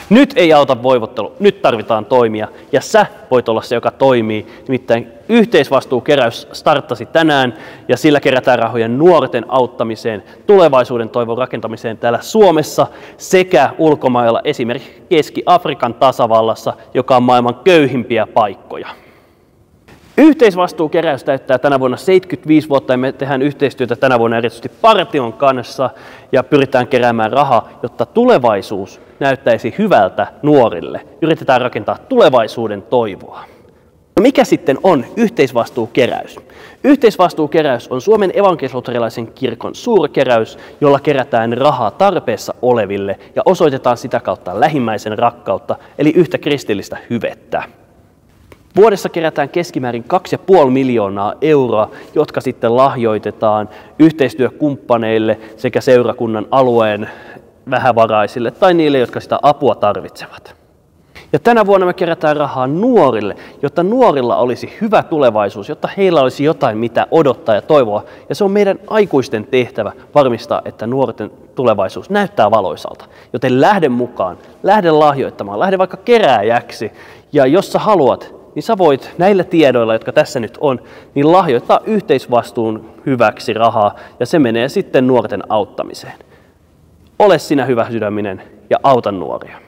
Nyt ei auta voivottelu, nyt tarvitaan toimia ja sä voit olla se, joka toimii. Nimittäin yhteisvastuukeräys starttasi tänään ja sillä kerätään rahoja nuorten auttamiseen, tulevaisuuden toivon rakentamiseen täällä Suomessa sekä ulkomailla, esimerkiksi Keski-Afrikan tasavallassa, joka on maailman köyhimpiä paikkoja. Yhteisvastuukeräys täyttää tänä vuonna 75 vuotta ja me tehdään yhteistyötä tänä vuonna erityisesti Partion kanssa ja pyritään keräämään rahaa, jotta tulevaisuus näyttäisi hyvältä nuorille. Yritetään rakentaa tulevaisuuden toivoa. No mikä sitten on yhteisvastuukeräys? Yhteisvastuukeräys on Suomen evankelis-luterilaisen kirkon suurkeräys, jolla kerätään rahaa tarpeessa oleville ja osoitetaan sitä kautta lähimmäisen rakkautta, eli yhtä kristillistä hyvettä. Vuodessa kerätään keskimäärin 2,5 miljoonaa euroa, jotka sitten lahjoitetaan yhteistyökumppaneille sekä seurakunnan alueen vähävaraisille tai niille, jotka sitä apua tarvitsevat. Ja tänä vuonna me kerätään rahaa nuorille, jotta nuorilla olisi hyvä tulevaisuus, jotta heillä olisi jotain, mitä odottaa ja toivoa. Ja se on meidän aikuisten tehtävä varmistaa, että nuorten tulevaisuus näyttää valoisalta. Joten lähde mukaan, lähde lahjoittamaan, lähde vaikka kerääjäksi. Ja jos sä haluat, niin sä voit näillä tiedoilla, jotka tässä nyt on, niin lahjoittaa yhteisvastuun hyväksi rahaa ja se menee sitten nuorten auttamiseen. Ole sinä hyvä sydäminen ja auta nuoria.